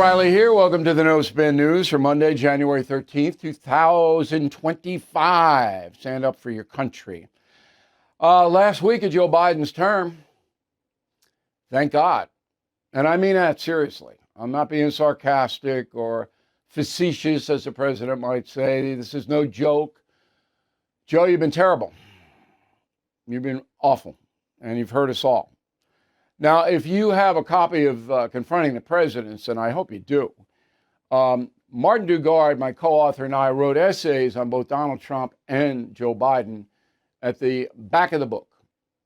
O'Reilly here. Welcome to the No Spin News for Monday, January 13th, 2025. Stand up for your country. Last week of Joe Biden's term, thank God. And I mean that seriously. I'm not being sarcastic or facetious, as the president might say. This is no joke. Joe, you've been terrible. You've been awful. And you've hurt us all. Now, if you have a copy of Confronting the Presidents, and I hope you do, Martin Dugard, my co-author, and I wrote essays on both Donald Trump and Joe Biden at the back of the book.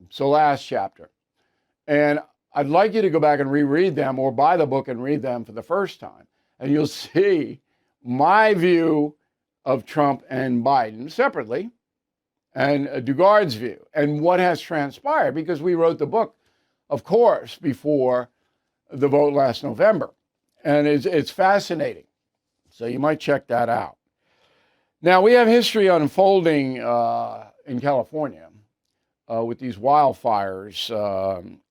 It's the last chapter. And I'd like you to go back and reread them or buy the book and read them for the first time. And you'll see my view of Trump and Biden separately and Dugard's view and what has transpired, because we wrote the book, of course, before the vote last November. And it's fascinating. So you might check that out. Now, we have history unfolding in California with these wildfires.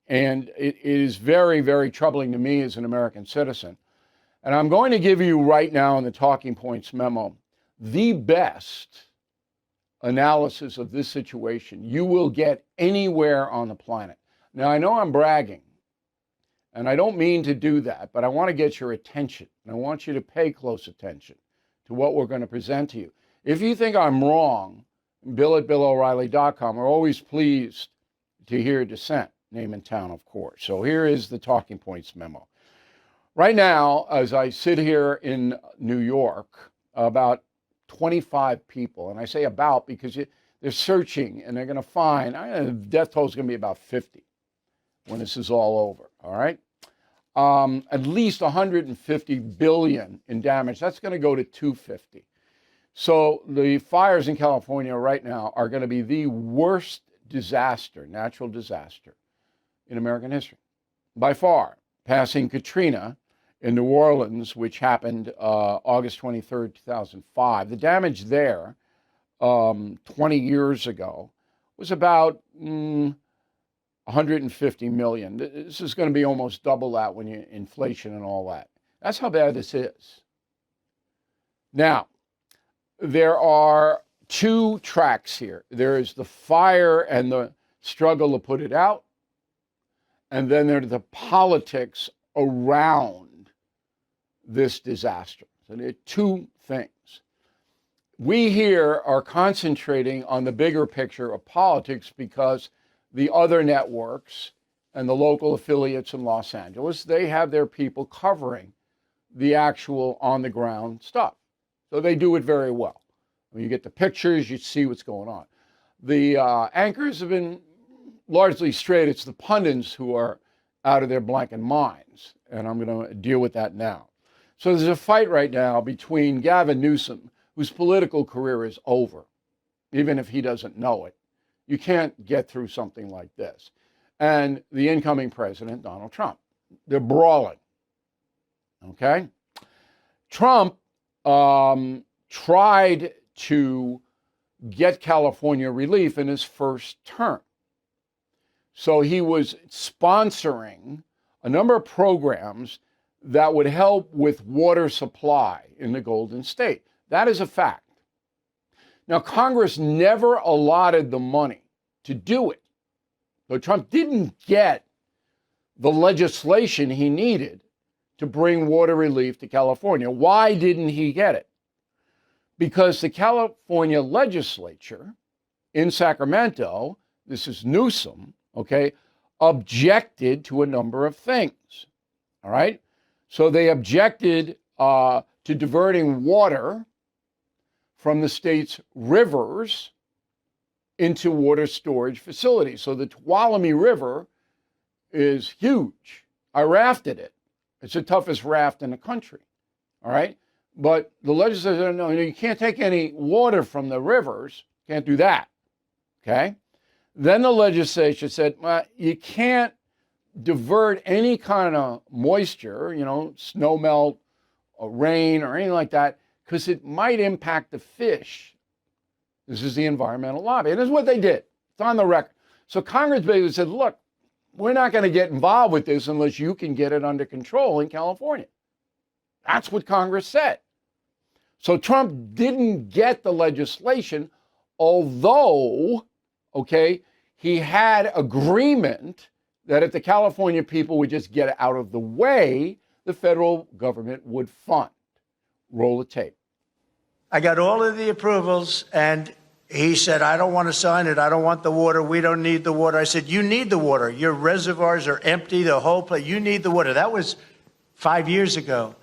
And it is very, very troubling to me as an American citizen. And I'm going to give you right now in the Talking Points memo the best analysis of this situation you will get anywhere on the planet. Now, I know I'm bragging, and I don't mean to do that, but I want to get your attention, and I want you to pay close attention to what we're going to present to you. If you think I'm wrong, Bill@BillO'Reilly.com. We're always pleased to hear dissent, name and town, of course. So here is the Talking Points memo. Right now, as I sit here in New York, about 25 people, and I say about because they're searching, and they're going to find, the death toll is going to be about 50. When this is all over, all right? At least 150 billion in damage. That's going to go to 250. So the fires in California right now are going to be the worst disaster, natural disaster, in American history, by far, passing Katrina in New Orleans, which happened August 23rd, 2005. The damage there 20 years ago was about 150 million. This is going to be almost double that when you inflation and all that. That's how bad this is. Now, there are two tracks here. There is the fire and the struggle to put it out, and then there's the politics around this disaster. So there are two things. We here are concentrating on the bigger picture of politics because the other networks and the local affiliates in Los Angeles, they have their people covering the actual on-the-ground stuff. So they do it very well. When you get the pictures, you see what's going on. The anchors have been largely straight. It's the pundits who are out of their blanket minds, and I'm going to deal with that now. So there's a fight right now between Gavin Newsom, whose political career is over, even if he doesn't know it. You can't get through something like this. And the incoming president, Donald Trump. They're brawling. Okay? Trump tried to get California relief in his first term. So he was sponsoring a number of programs that would help with water supply in the Golden State. That is a fact. Now, Congress never allotted the money to do it. So Trump didn't get the legislation he needed to bring water relief to California. Why didn't he get it? Because the California legislature in Sacramento, this is Newsom, okay, objected to a number of things. All right? So they objected to diverting water from the state's rivers into water storage facilities. So the Tuolumne River is huge. I rafted it. It's the toughest raft in the country. All right? But the legislature said, no, you can't take any water from the rivers. Can't do that. Okay? Then the legislature said, well, you can't divert any kind of moisture, snow melt or rain or anything like that, because it might impact the fish. This is the environmental lobby. And this is what they did. It's on the record. So Congress basically said, look, we're not going to get involved with this unless you can get it under control in California. That's what Congress said. So Trump didn't get the legislation, although, okay, he had agreement that if the California people would just get out of the way, the federal government would fund. Roll the tape. I got all of the approvals, and he said, I don't want to sign it. I don't want the water. We don't need the water. I said, you need the water. Your reservoirs are empty, the whole place. You need the water. That was 5 years ago.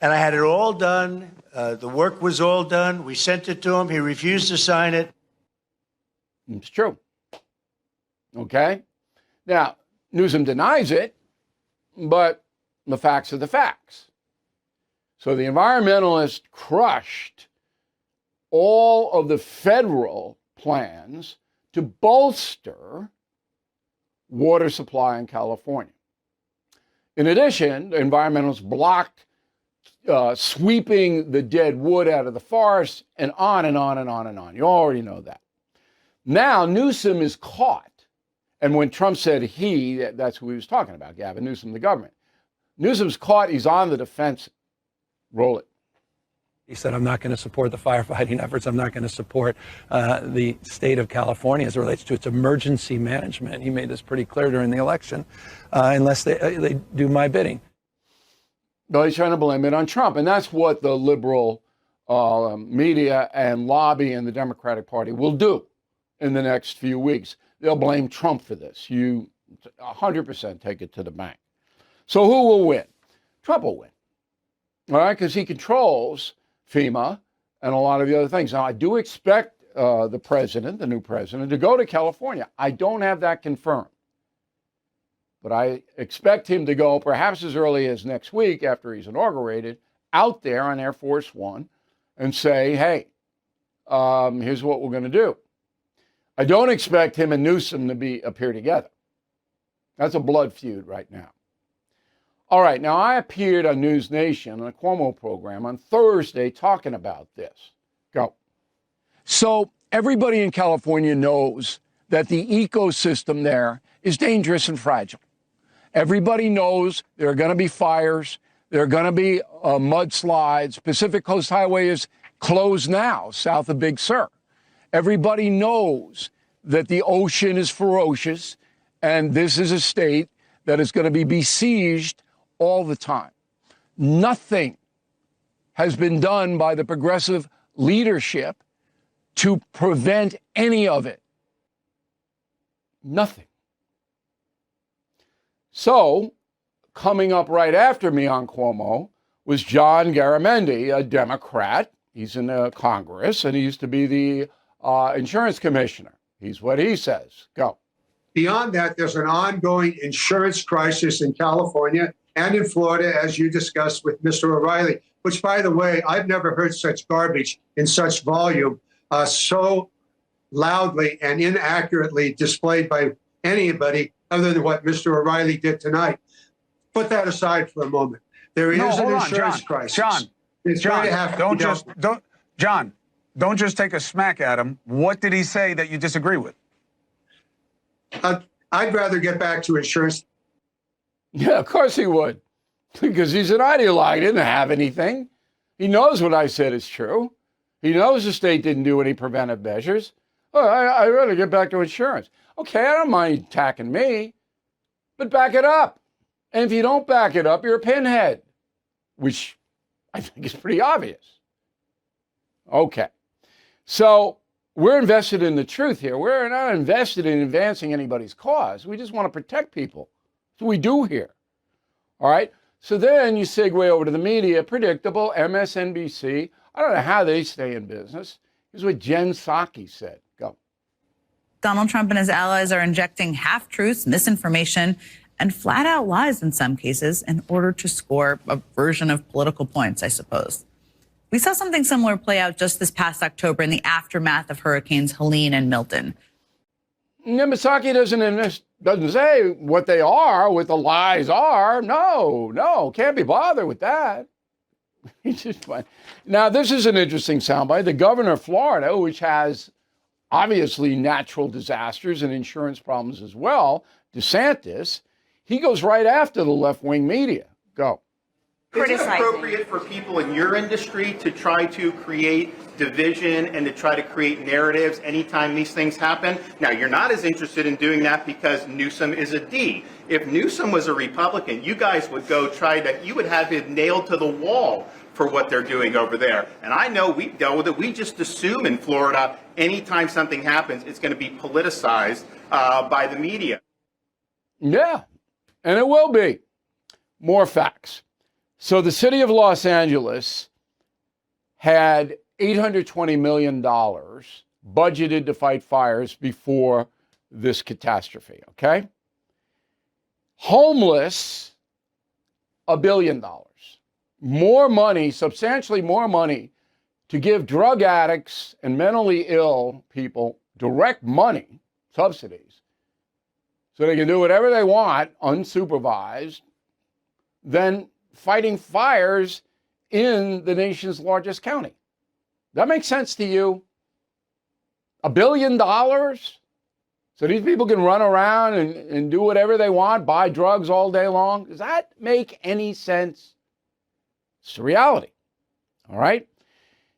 And I had it all done. The work was all done. We sent it to him. He refused to sign it. It's true. Okay? Now, Newsom denies it, but the facts are the facts. So the environmentalists crushed all of the federal plans to bolster water supply in California. In addition, the environmentalists blocked sweeping the dead wood out of the forest, and on and on and on and on. You already know that. Now Newsom is caught. And when Trump said that's who he was talking about, Gavin Newsom, the government. Newsom's caught. He's on the defensive. Roll it. He said, I'm not going to support the firefighting efforts. I'm not going to support the state of California as it relates to its emergency management. He made this pretty clear during the election, unless they do my bidding. No, he's trying to blame it on Trump. And that's what the liberal media and lobby in the Democratic Party will do in the next few weeks. They'll blame Trump for this. You 100% take it to the bank. So who will win? Trump will win. All right, because he controls FEMA and a lot of the other things. Now, I do expect the president, the new president, to go to California. I don't have that confirmed. But I expect him to go perhaps as early as next week after he's inaugurated, out there on Air Force One and say, hey, here's what we're going to do. I don't expect him and Newsom to appear together. That's a blood feud right now. All right, now I appeared on NewsNation on a Cuomo program on Thursday talking about this. Go. So everybody in California knows that the ecosystem there is dangerous and fragile. Everybody knows there are going to be fires. There are going to be mudslides. Pacific Coast Highway is closed now, south of Big Sur. Everybody knows that the ocean is ferocious, and this is a state that is going to be besieged all the time. Nothing has been done by the progressive leadership to prevent any of it. Nothing. So, coming up right after me on Cuomo was John Garamendi, a Democrat. He's in Congress, and he used to be the insurance commissioner. He's what he says. Go. Beyond that, there's an ongoing insurance crisis in California and in Florida, as you discussed with Mr. O'Reilly, which, by the way, I've never heard such garbage in such volume, so loudly and inaccurately displayed by anybody other than what Mr. O'Reilly did tonight. Put that aside for a moment. There is an insurance crisis. John, don't just take a smack at him. What did he say that you disagree with? I'd rather get back to insurance. Yeah, of course he would. Because he's an ideologue. He didn't have anything. He knows what I said is true. He knows the state didn't do any preventive measures. Oh, I'd rather get back to insurance. Okay, I don't mind attacking me, but back it up. And if you don't back it up, you're a pinhead, which I think is pretty obvious. Okay. So we're invested in the truth here. We're not invested in advancing anybody's cause. We just want to protect people. That's what we do here. All right? So then you segue over to the media. Predictable, MSNBC. I don't know how they stay in business. Here's what Jen Psaki said. Go. Donald Trump and his allies are injecting half-truths, misinformation, and flat-out lies in some cases in order to score a version of political points, I suppose. We saw something similar play out just this past October in the aftermath of Hurricanes Helene and Milton. Psaki doesn't say what they are, what the lies are. No, can't be bothered with that. He's just fine. Now, this is an interesting soundbite. The governor of Florida, which has obviously natural disasters and insurance problems as well, DeSantis, he goes right after the left-wing media. Go. Is it appropriate for people in your industry to try to create division and to try to create narratives anytime these things happen? Now, you're not as interested in doing that because Newsom is a D. If Newsom was a Republican, you guys would go you would have him nailed to the wall for what they're doing over there. And I know that we just assume in Florida, anytime something happens, it's going to be politicized by the media. Yeah, and it will be. More facts. So the city of Los Angeles had $820 million budgeted to fight fires before this catastrophe, okay? Homeless, $1 billion. More money, substantially more money, to give drug addicts and mentally ill people direct money, subsidies, so they can do whatever they want, unsupervised, than fighting fires in the nation's largest county. That makes sense to you? $1 billion? So these people can run around and do whatever they want, buy drugs all day long? Does that make any sense? It's the reality. All right?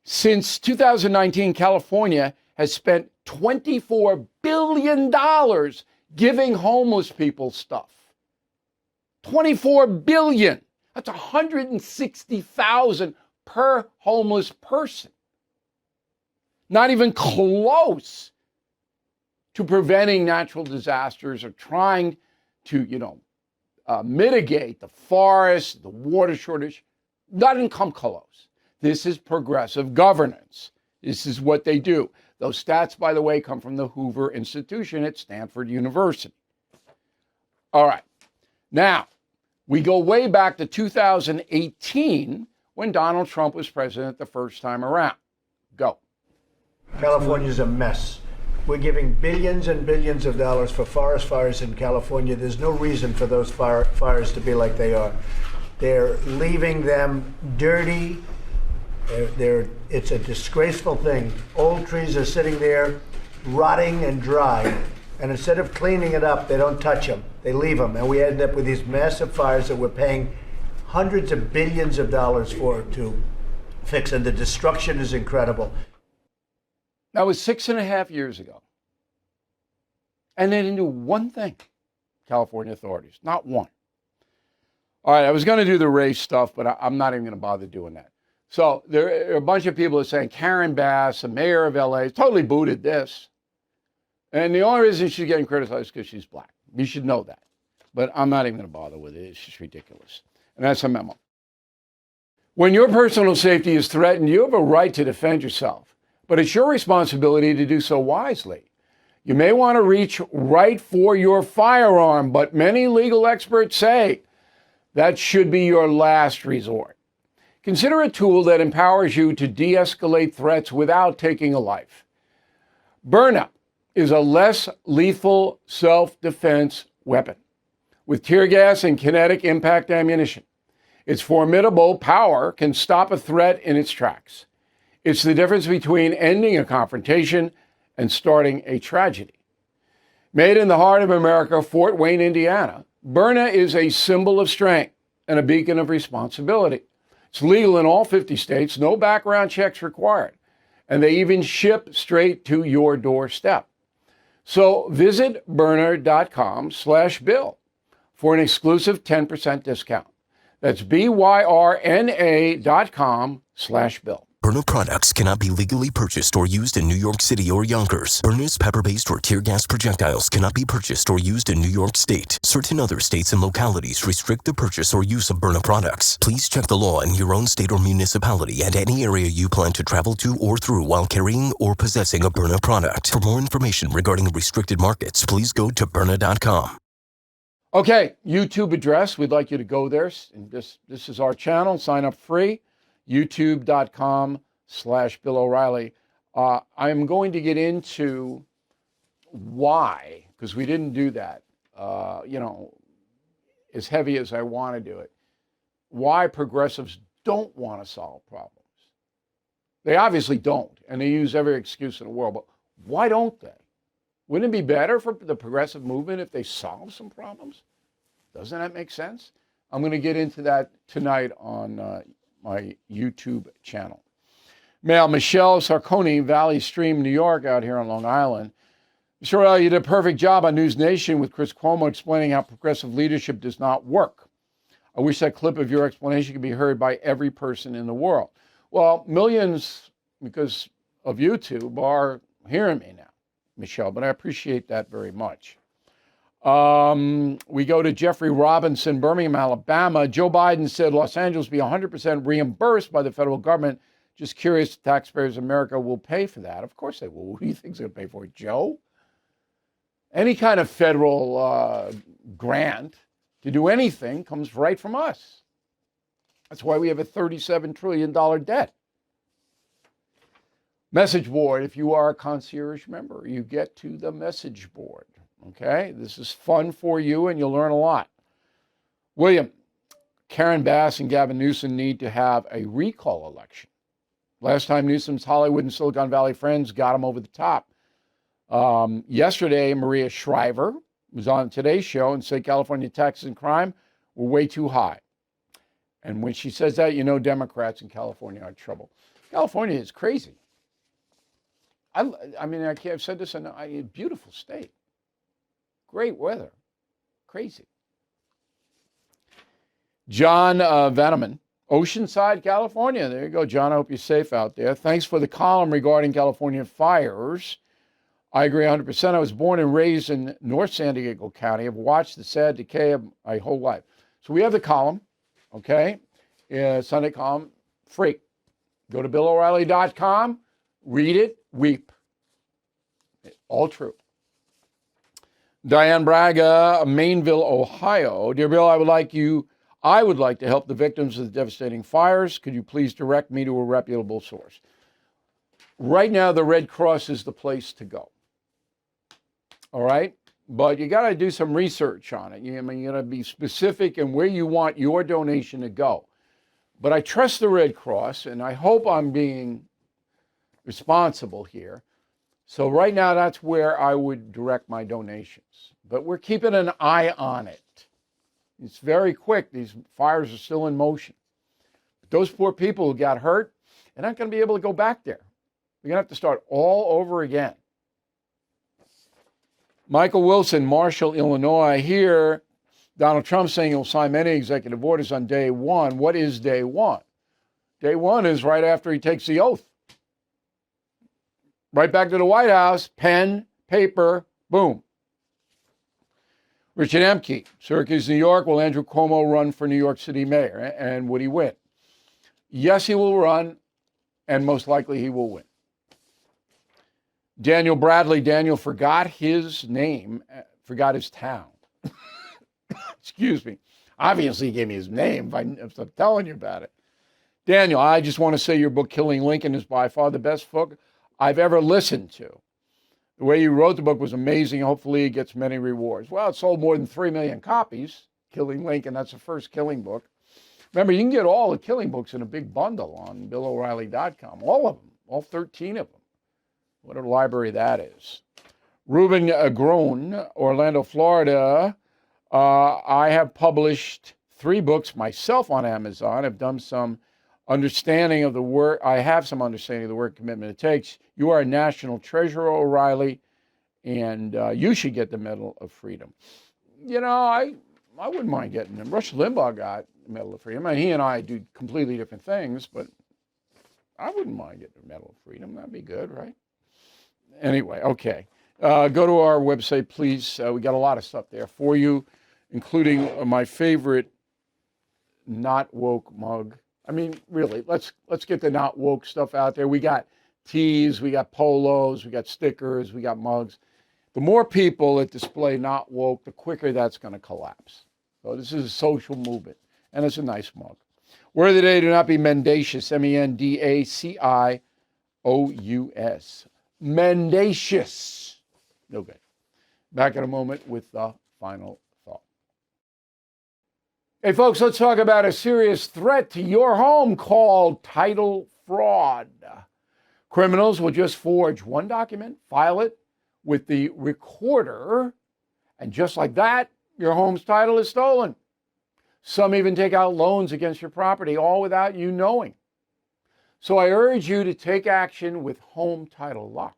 Since 2019, California has spent $24 billion giving homeless people stuff. $24 billion. That's $160,000 per homeless person. Not even close to preventing natural disasters or trying to, mitigate the forest, the water shortage. Doesn't come close. This is progressive governance. This is what they do. Those stats, by the way, come from the Hoover Institution at Stanford University. All right. Now, we go way back to 2018 when Donald Trump was president the first time around. Go. California's a mess. We're giving billions and billions of dollars for forest fires in California. There's no reason for those fires to be like they are. They're leaving them dirty. It's a disgraceful thing. Old trees are sitting there rotting and dry. And instead of cleaning it up, they don't touch them. They leave them. And we end up with these massive fires that we're paying hundreds of billions of dollars to fix. And the destruction is incredible. That was 6.5 years ago. And they didn't do one thing, California authorities, not one. All right, I was going to do the race stuff, but I'm not even going to bother doing that. So there are a bunch of people that are saying Karen Bass, the mayor of LA, totally booted this. And the only reason she's getting criticized is because she's black. You should know that. But I'm not even going to bother with it. It's just ridiculous. And that's a memo. When your personal safety is threatened, you have a right to defend yourself. But it's your responsibility to do so wisely. You may want to reach right for your firearm, but many legal experts say that should be your last resort. Consider a tool that empowers you to de-escalate threats without taking a life. Byrna is a less lethal self-defense weapon with tear gas and kinetic impact ammunition. Its formidable power can stop a threat in its tracks. It's the difference between ending a confrontation and starting a tragedy. Made in the heart of America, Fort Wayne, Indiana, Byrna is a symbol of strength and a beacon of responsibility. It's legal in all 50 states, no background checks required, and they even ship straight to your doorstep. So visit Byrna.com/Bill for an exclusive 10% discount. That's BYRNA.com/Bill. Byrna products cannot be legally purchased or used in New York City or Yonkers. Byrna's pepper-based or tear gas projectiles cannot be purchased or used in New York State. Certain other states and localities restrict the purchase or use of Byrna products. Please check the law in your own state or municipality and any area you plan to travel to or through while carrying or possessing a Byrna product. For more information regarding restricted markets, please go to Byrna.com. Okay, YouTube address. We'd like you to go there. And this is our channel. Sign up free. YouTube.com/Bill O'Reilly. I'm going to get into why, because we didn't do that, as heavy as I want to do it, why progressives don't want to solve problems. They obviously don't, and they use every excuse in the world, but why don't they? Wouldn't it be better for the progressive movement if they solve some problems? Doesn't that make sense? I'm going to get into that tonight on my YouTube channel. Mail, Michelle Sarconi, Valley Stream, New York, out here on Long Island. Mr. Reilly, you did a perfect job on NewsNation with Chris Cuomo explaining how progressive leadership does not work. I wish that clip of your explanation could be heard by every person in the world. Well, millions, because of YouTube, are hearing me now, Michelle, but I appreciate that very much. We go to Jeffrey Robinson, Birmingham, Alabama. Joe Biden said Los Angeles will be 100% reimbursed by the federal government. Just curious, taxpayers of America will pay for that. Of course they will. Who do you think is going to pay for it, Joe? Any kind of federal grant to do anything comes right from us. That's why we have a $37 trillion debt. Message board, if you are a concierge member, you get to the message board. Okay, this is fun for you and you'll learn a lot. William, Karen Bass and Gavin Newsom need to have a recall election. Last time Newsom's Hollywood and Silicon Valley friends got him over the top. Yesterday, Maria Shriver was on Today's Show and said California taxes and crime were way too high. And when she says that, you know Democrats in California are in trouble. California is crazy. I mean, I've said this, a beautiful state. Great weather. Crazy. John Vanneman, Oceanside, California. There you go, John. I hope you're safe out there. Thanks for the column regarding California fires. I agree 100%. I was born and raised in North San Diego County. I've watched the sad decay of my whole life. So we have the column, okay? Sunday column, free. Go to BillO'Reilly.com, read it, weep. All true. Diane Braga, Mainville, Ohio. Dear Bill, I would like to help the victims of the devastating fires. Could you please direct me to a reputable source? Right now, the Red Cross is the place to go. All right? But you got to do some research on it. You got to be specific in where you want your donation to go. But I trust the Red Cross, and I hope I'm being responsible here. So right now, that's where I would direct my donations. But we're keeping an eye on it. It's very quick. These fires are still in motion. But those poor people who got hurt, they're not going to be able to go back there. We're going to have to start all over again. Michael Wilson, Marshall, Illinois. Here, Donald Trump saying he'll sign many executive orders on day one. What is day one? Day one is right after he takes the oath. Right back to the White House, pen, paper, boom. Richard Emke, Syracuse, New York. Will Andrew Cuomo run for New York City mayor? And would he win? Yes, he will run, and most likely he will win. Daniel Bradley. Daniel forgot his name, forgot his town. Excuse me. Obviously, he gave me his name if I'm telling you about it. Daniel, I just want to say your book, Killing Lincoln, is by far the best book I've ever listened to. The way you wrote the book was amazing. Hopefully it gets many rewards. Well, it sold more than 3 million copies. Killing Lincoln, that's the first killing book. Remember, you can get all the killing books in a big bundle on BillO'Reilly.com. All of them, all 13 of them. What a library that is. Ruben Groen, Orlando, Florida. I have published 3 books myself on Amazon. I've done some understanding of the work. I have some understanding of the work commitment it takes. You are a national treasure, O'Reilly, and you should get the Medal of Freedom. You know, I wouldn't mind getting them. Rush Limbaugh got the Medal of Freedom. I mean, he and I do completely different things, but I wouldn't mind getting the Medal of Freedom. That'd be good, right? Anyway, okay. Go to our website, please. We got a lot of stuff there for you, including my favorite not woke mug. I mean, really, let's get the not woke stuff out there. We got tees, we got polos, we got stickers, we got mugs. The more people that display not woke, the quicker that's going to collapse. So this is a social movement, and it's a nice mug. Word of the day, do not be mendacious, M-E-N-D-A-C-I-O-U-S. Mendacious. No good. Back in a moment with the final thought. Hey, folks, let's talk about a serious threat to your home called title fraud. Criminals will just forge one document, file it with the recorder, and just like that, your home's title is stolen. Some even take out loans against your property, all without you knowing. So I urge you to take action with Home Title Lock.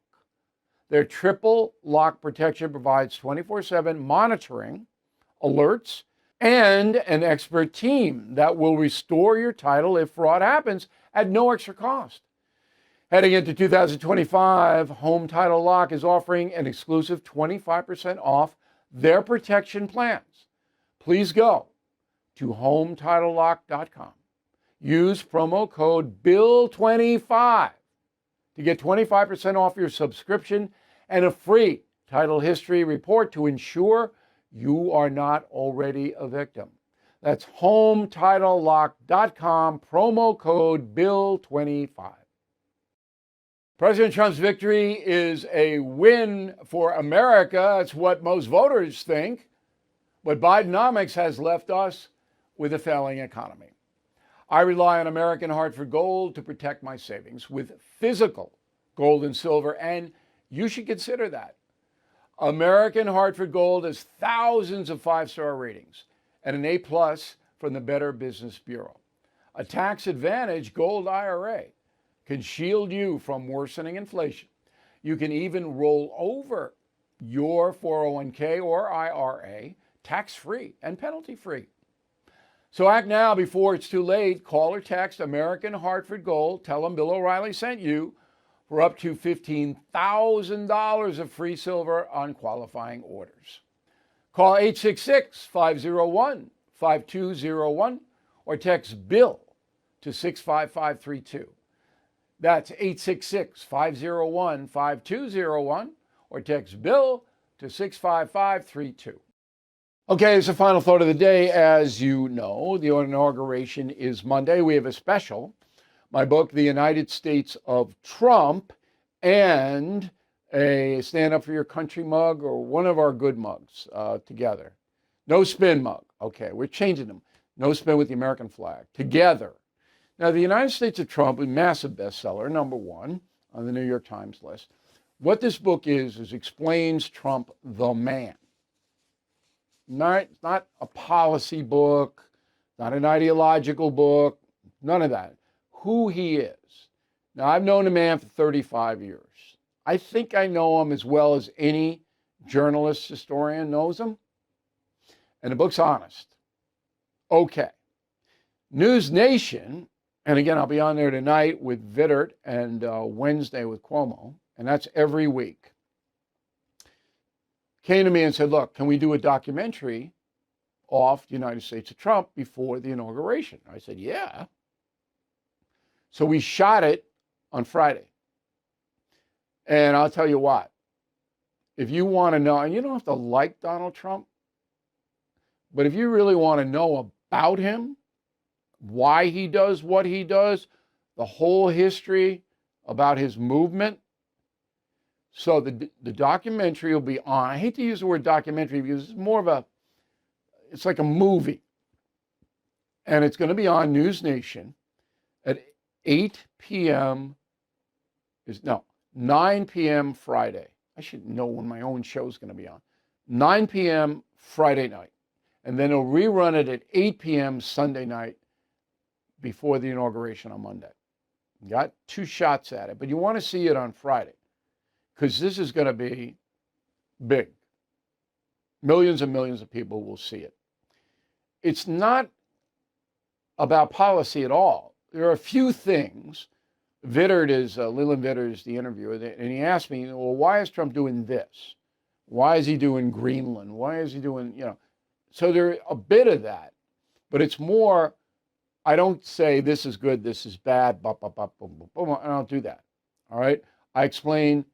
Their triple lock protection provides 24/7 monitoring, alerts, and an expert team that will restore your title if fraud happens at no extra cost. Heading into 2025, Home Title Lock is offering an exclusive 25% off their protection plans. Please go to HometitleLock.com. Use promo code BILL25 to get 25% off your subscription and a free title history report to ensure you are not already a victim. That's HometitleLock.com, promo code BILL25. President Trump's victory is a win for America. That's what most voters think. But Bidenomics has left us with a failing economy. I rely on American Hartford Gold to protect my savings with physical gold and silver, and you should consider that. American Hartford Gold has thousands of five-star ratings and an A+ from the Better Business Bureau. A tax-advantaged gold IRA can shield you from worsening inflation. You can even roll over your 401k or IRA tax-free and penalty-free. So act now before it's too late. Call or text American Hartford Gold. Tell them Bill O'Reilly sent you for up to $15,000 of free silver on qualifying orders. Call 866-501-5201 or text BILL to 65532. That's 866-501-5201 or text BILL to 65532. Okay, it's the final thought of the day. As you know, the inauguration is Monday. We have a special, my book, The United States of Trump, and a Stand Up for Your Country mug, or one of our good mugs together. No spin mug. Okay, we're changing them. No spin with the American flag. Together. Now, The United States of Trump, a massive bestseller, #1 on the New York Times list. What this book is explains Trump the man. Not a policy book, not an ideological book, none of that. Who he is. Now, I've known the man for 35 years. I think I know him as well as any journalist, historian knows him. And the book's honest. Okay. NewsNation, and again, I'll be on there tonight with Vittert and Wednesday with Cuomo, and that's every week, came to me and said, look, can we do a documentary off the United States of Trump before the inauguration? I said, yeah. So we shot it on Friday. And I'll tell you what, if you want to know, and you don't have to like Donald Trump, but if you really want to know about him, why he does what he does, the whole history about his movement. So the documentary will be on. I hate to use the word documentary because it's more of it's like a movie. And it's going to be on NewsNation at 8 p.m. 9 p.m. Friday. I should know when my own show is going to be on. 9 p.m. Friday night. And then they'll rerun it at 8 p.m. Sunday night before the inauguration on Monday. Got 2 shots at it, but you want to see it on Friday because this is going to be big. Millions and millions of people will see it. It's not about policy at all. There are a few things. Leland Vittert is the interviewer, and he asked me, well, why is Trump doing this? Why is he doing Greenland? Why is he doing, So there's a bit of that, but it's more, I don't say this is good, this is bad, I don't do that, all right? I explain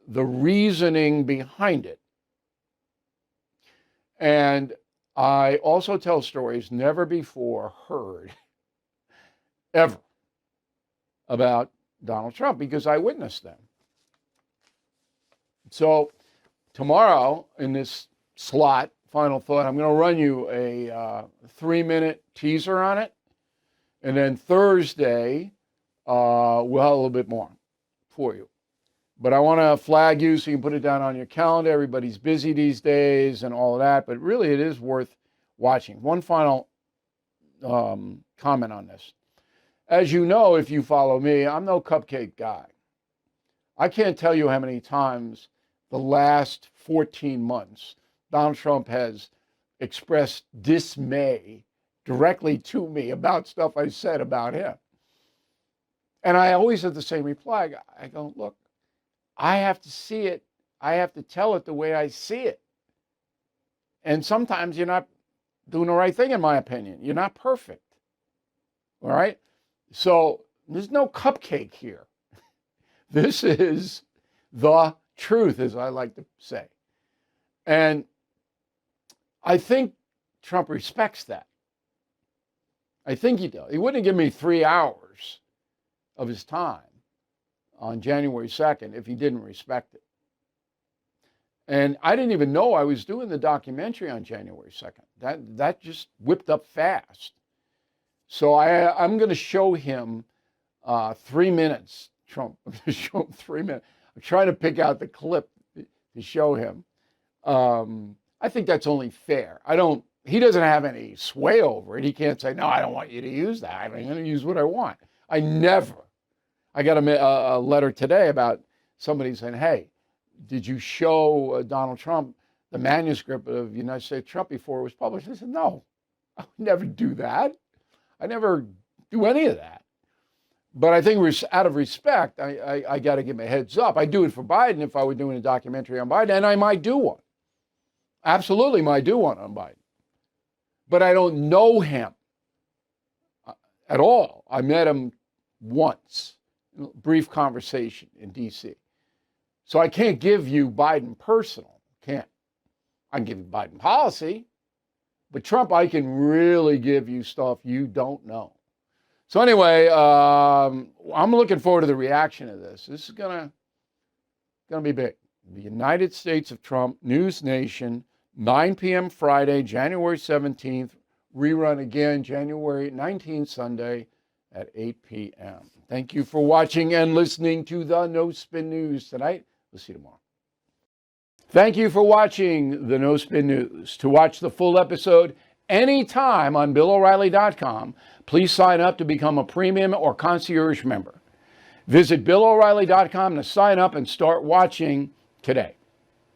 the reasoning behind it. And I also tell stories never before heard, ever, about Donald Trump because I witnessed them. So tomorrow in this slot, final thought, I'm going to run you a 3-minute teaser on it. And then Thursday, we'll have a little bit more for you. But I want to flag you so you can put it down on your calendar. Everybody's busy these days and all of that. But really, it is worth watching. One final comment on this. As you know, if you follow me, I'm no cupcake guy. I can't tell you how many times the last 14 months Donald Trump has expressed dismay directly to me about stuff I said about him. And I always have the same reply. I go, look, I have to see it. I have to tell it the way I see it. And sometimes you're not doing the right thing, in my opinion. You're not perfect. All right? So there's no cupcake here. This is the truth, as I like to say. And I think Trump respects that. I think he does. He wouldn't give me 3 hours of his time on January 2nd if he didn't respect it. And I didn't even know I was doing the documentary on January 2nd. That just whipped up fast. So I'm going to show him 3 minutes, Trump. I'm going to show him 3 minutes. I'm trying to pick out the clip to show him. I think that's only fair. He doesn't have any sway over it. He can't say, no, I don't want you to use that. I'm going to use what I want. I got a letter today about somebody saying, hey, did you show Donald Trump the manuscript of United States Trump before it was published? I said, no, I would never do that. I never do any of that. But I think out of respect, I got to give him a heads up. I do it for Biden if I were doing a documentary on Biden, and I might do one. Absolutely might do one on Biden. But I don't know him at all. I met him once, brief conversation in D.C. So I can't give you Biden personal, can't. I can give you Biden policy, but Trump, I can really give you stuff you don't know. So anyway, I'm looking forward to the reaction of this. This is gonna be big. The United States of Trump, NewsNation, 9 p.m. Friday, January 17th, rerun again January 19th, Sunday at 8 p.m. Thank you for watching and listening to the No Spin News tonight. We'll see you tomorrow. Thank you for watching the No Spin News. To watch the full episode anytime on BillO'Reilly.com, please sign up to become a premium or concierge member. Visit BillO'Reilly.com to sign up and start watching today.